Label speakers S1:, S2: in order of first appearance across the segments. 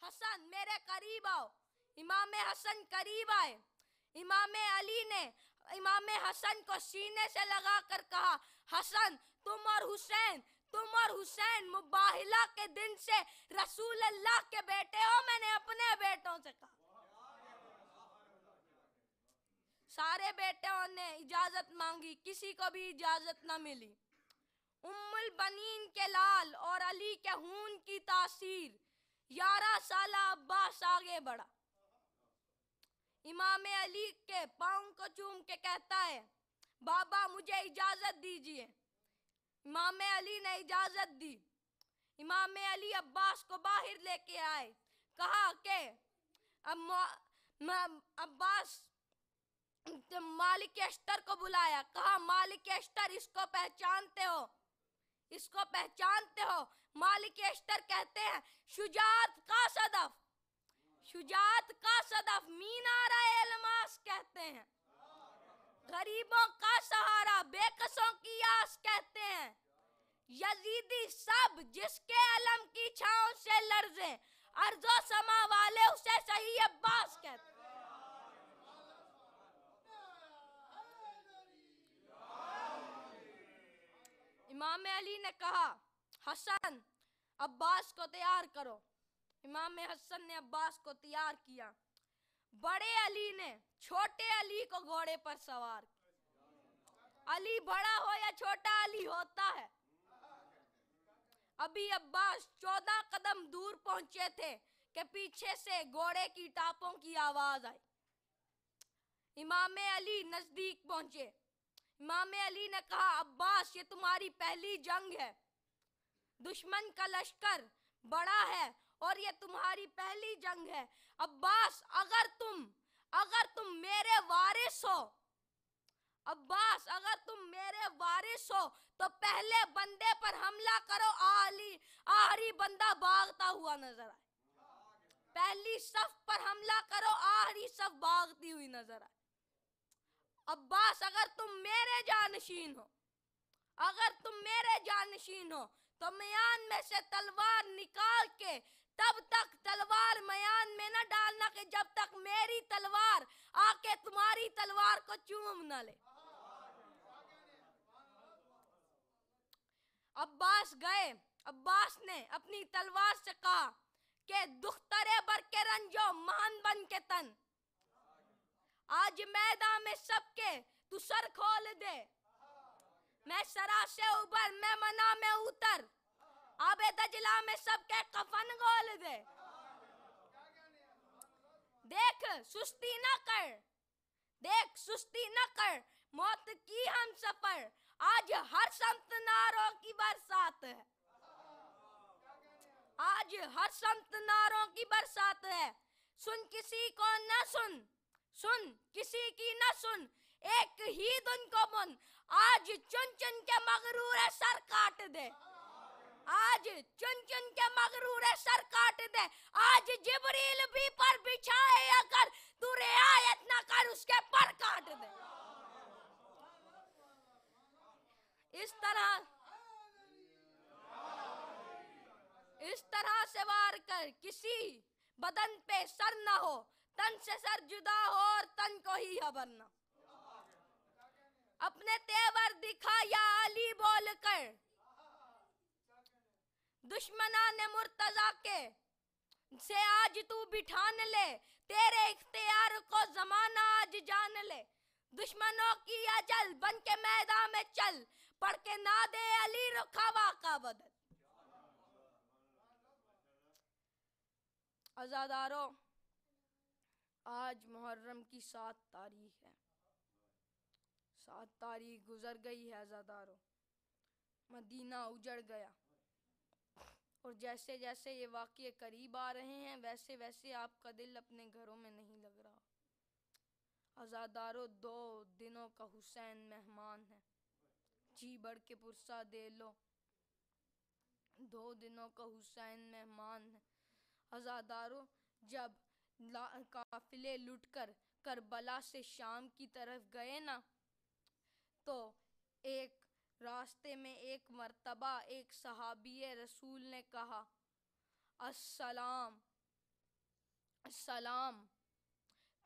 S1: हसन मेरे करीब आओ। इमाम हसन करीब आए। इमाम अली ने इमाम हसन को सीने से लगाकर कहा, हसन तुम और हुसैन मुबाहिला के दिन से रसूल अल्लाह के बेटे हो। मैंने अपने बेटों से कहा। सारे बेटों ने इजाजत मांगी, किसी को भी इजाजत न मिली। उम्मुल बनीन के लाल और अली के खून की तासीर 11 साल अब्बास आगे बढ़ा। इमाम अली के पांव को चूम के कहता है, बाबा मुझे इजाजत दीजिए। इमाम अली ने इजाजत दी। इमाम अली अब्बास को बाहर लेके आए। कहा कि अब्बास मालिक अश्तर को बुलाया। कहा, मालिक अश्तर इसको पहचानते हो? इसको पहचानते हो? मालिक अश्तर कहते हैं, शुजाअत का सदफ, शुजाअत का सदफ, मीनार एलमास कहते हैं। गरीबों का सहारा, बेकसों की आस कहते हैं। यजीदी सब जिसके अलम की छांव से लर्जे, अर्जो समा वाले उसे सही अब्बास कहते हैं। इमाम अली ने कहा, हसन अब्बास को तैयार करो। इमाम हसन ने अब्बास को तैयार किया। बड़े अली ने छोटे अली को घोड़े पर सवार किया। अली बड़ा हो या छोटा, अली होता है। अभी अब्बास 14 कदम दूर पहुंचे थे कि पीछे से घोड़े की टापों की आवाज आई। इमाम अली नजदीक पहुंचे। इमाम अली ने कहा, अब्बास ये तुम्हारी पहली जंग है। दुश्मन का लश्कर बड़ा है और ये तुम्हारी पहली जंग है। अब्बास अगर तुम मेरे वारिस हो, अब्बास अगर तुम मेरे वारिस हो तो पहले बंदे पर हमला करो। आखिरी बंदा भागता हुआ नजर आए। पहली सफ पर हमला करो, आखिरी सफ भागती हुई नजर आए। अब्बास अगर तुम मेरे जानशीन हो, अगर तुम मेरे जानशीन हो तो मयान में से तलवार निकाल के तब तक तलवार मयान में न डालना कि जब तक मेरी तलवार आके तुम्हारी तलवार को चूम न ले। अब्बास गए। अब्बास ने अपनी तलवार से कहा कि दुख्तरे बर के रंजो महान बन के तन, आज मैदान में सबके तू सर खोल दे। मैं सरा से उबर, मैं मना में उतर, आबे दजला में सबके कफन गोल दे। देख सुस्ती न कर, देख सुस्ती न कर, मौत की हम सफर, आज हर समत नारों की बरसात है। आज हर समत नारों की बरसात है। सुन किसी को न सुन, सुन किसी की न सुन, एक ही धुन को बुन, आज चुन चुन के मगरूर है सर काट दे। आज चुन चुन के मगरूर है सर काट दे। आज जिब्रील भी पर बिछाए अगर तू रियायत न कर उसके पर काट दे। इस तरह से वार कर किसी बदन पे सर न हो, तन से सर जुदा हो और तन को ही खबर न। अपने तेवर दिखा या अली बोल कर, दुश्मना ने मुर्तजा के से आज तू बिठान ले, तेरे इख्तियार को जमाना आज जान ले। दुश्मनों की अजल बन के मैदान में चल, पढ़ के ना दे अली रुखावा का बदल। आजादारों, आज मुहर्रम की 7 तारीख है। 7 तारीख गुजर गई है आजादारों। मदीना उजड़ गया और जैसे जैसे ये वाक़ये करीब आ रहे हैं वैसे वैसे आपका दिल अपने घरों में नहीं लग रहा। आजादारों, 2 दिनों का हुसैन मेहमान है, जी बढ़ के पुरसा दे लो। 2 दिनों का हुसैन मेहमान है। आजादारों, जब काफिले लुटकर करबला से शाम की तरफ गए ना, तो एक रास्ते में एक मर्तबा एक सहाबी रसूल ने कहा, अस्सलाम सलाम।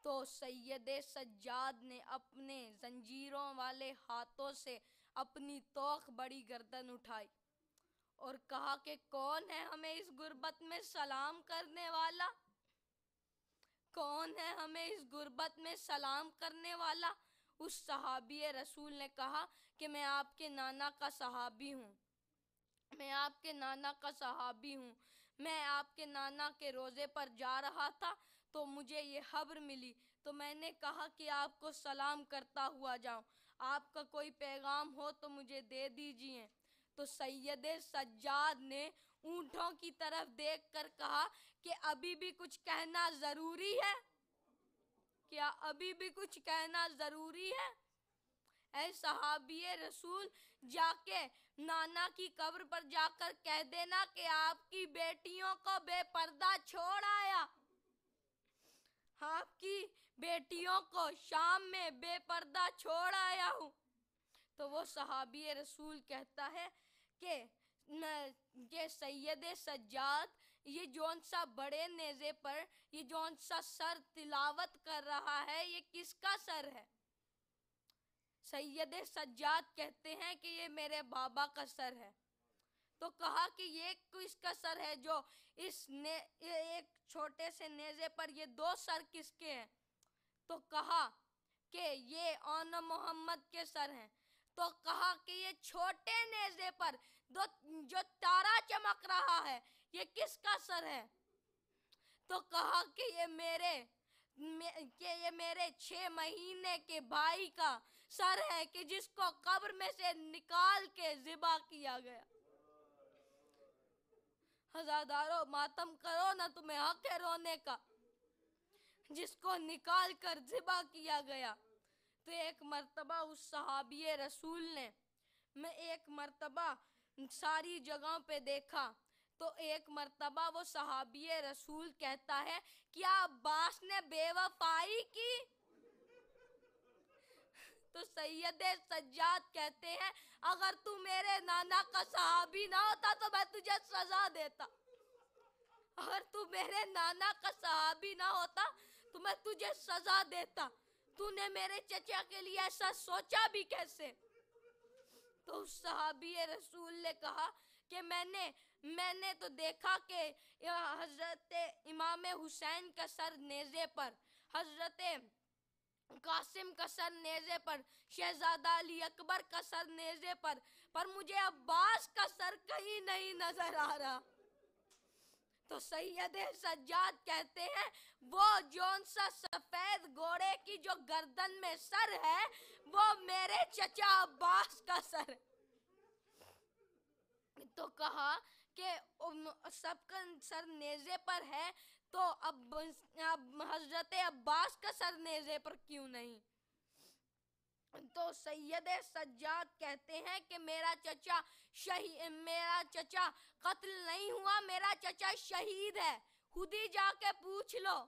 S1: तो सैयदे सज्जाद ने अपने जंजीरों वाले हाथों से अपनी तोख बड़ी गर्दन उठाई और कहा कि कौन है हमें इस गुर्बत में सलाम करने वाला, कौन है हमें इस गुर्बत में सलाम करने वाला। उस सहाबी रसूल ने कहा कि मैं आपके नाना का सहाबी हूँ, मैं आपके नाना का सहाबी हूँ। मैं आपके नाना के रोज़े पर जा रहा था तो मुझे ये खबर मिली, तो मैंने कहा कि आपको सलाम करता हुआ जाऊं, आपका कोई पैगाम हो तो मुझे दे दीजिए। तो सैयदे सज्जाद ने ऊँटों की तरफ देखकर कहा कि अभी भी कुछ कहना ज़रूरी है, क्या अभी भी कुछ कहना ज़रूरी है? ऐ सहाबी रसूल, जाके नाना की कब्र पर जाकर कह देना कि आपकी बेटियों को बेपर्दा छोड़ आया, आपकी बेटियों को शाम में बेपर्दा छोड़ आया हूँ। तो वो सहाबी रसूल कहता है कि ये सैयदे सज्जाद, ये जौन सा बड़े नेज़े पर ये जौन सा सर तिलावत कर रहा है, ये किसका सर है? सैयदे सज्जाद कहते हैं कि ये मेरे बाबा का सर है। तो कहा कि ये किसका सर है जो एक छोटे से नेज़े पर ये दो सर किसके हैं? तो कहा कि ये आन मोहम्मद के सर हैं। तो कहा कि ये छोटे नेज़े पर जो तारा चमक रहा है, ये किसका सर है? तो कहा कि ये मेरे 6 महीने के भाई का सर है कि जिसको कब्र में से निकाल के ज़िबा किया गया। हज़ादारों, मातम करो ना, तुम्हें हक है रोने का, जिसको निकाल कर ज़िबा किया गया। तो एक मर्तबा उस सहाबी रसूल ने, मैं एक मर्तबा सारी जगहों पे देखा, तो एक मर्तबा वो सहाबी रसूल कहता है, क्या अब्बास ने बेवफाई की? तो सैयदे सज्जाद कहते हैं, अगर तू मेरे नाना का सहाबी ना होता तो मैं तुझे सजा देता, अगर तू मेरे नाना का सहाबी ना होता तो मैं तुझे सजा देता, तूने मेरे चचा के लिए ऐसा सोचा भी कैसे? तो उस सहाबी रसूल ने कहा कि मैंने तो देखा कि हजरत इमाम हुसैन का सर नेज़े पर, हजरत कासिम का सर नेज़े पर, शहजादा अली अकबर का सर नेज़े पर मुझे अब्बास का सर कहीं नहीं नजर आ रहा। तो सैयदे सज्जाद कहते हैं, वो जौन सा सफेद घोड़े की जो गर्दन में सर है, वो मेरे चचा अब्बास का सर है। तो कहा कि सबका सर नेज़े पर है, तो अब हजरत अब्बास का सर नेज़े पर क्यों नहीं? तो सैयदे सज्जाद कहते हैं कि मेरा चचा कत्ल नहीं हुआ, मेरा चचा शहीद है, खुद ही जाके पूछ लो।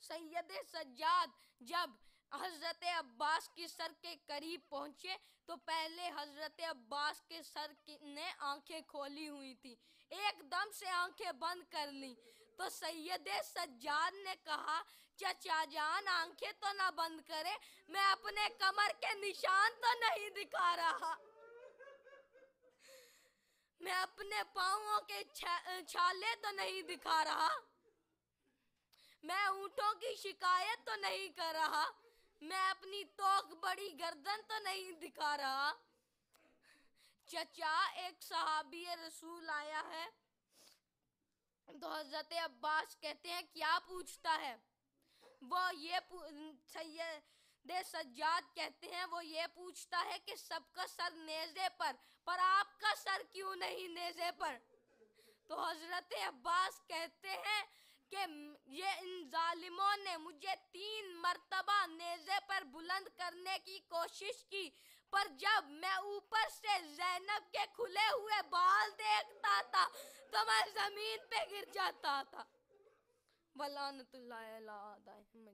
S1: सैयदे सज्जाद जब हजरत अब्बास के सर के करीब पहुंचे तो पहले हजरत अब्बास के सर ने आंखें खोली हुई थी, एकदम से आंखें बंद कर ली। तो सैयदे सज्जाद ने कहा, चचा जान आंखें तो ना बंद करे, मैं अपने कमर के निशान तो नहीं दिखा रहा, मैं अपने पाँवों के छाले तो नहीं दिखा रहा, मैं ऊँटों की शिकायत तो नहीं कर रहा, मैं अपनी तोक बड़ी गर्दन तो नहीं दिखा रहा। चचा, एक सहाबी रसूल आया है। तो हजरत अब्बास कहते हैं, क्या पूछता है? वो ये सैयदे सज्जाद कहते हैं, वो ये पूछता है कि सबका सर नेज़े पर आपका सर क्यों नहीं नेज़े पर? तो हजरत अब्बास कहते हैं कि ये इन जालिमों ने मुझे 3 मर्तबा नेज़े पर बुलंद करने की कोशिश की, पर जब मैं ऊपर से ज़ैनब के खुले हुए बाल देखता था तो मैं जमीन पे गिर जाता था। वलानतुल्लाह अलैहि।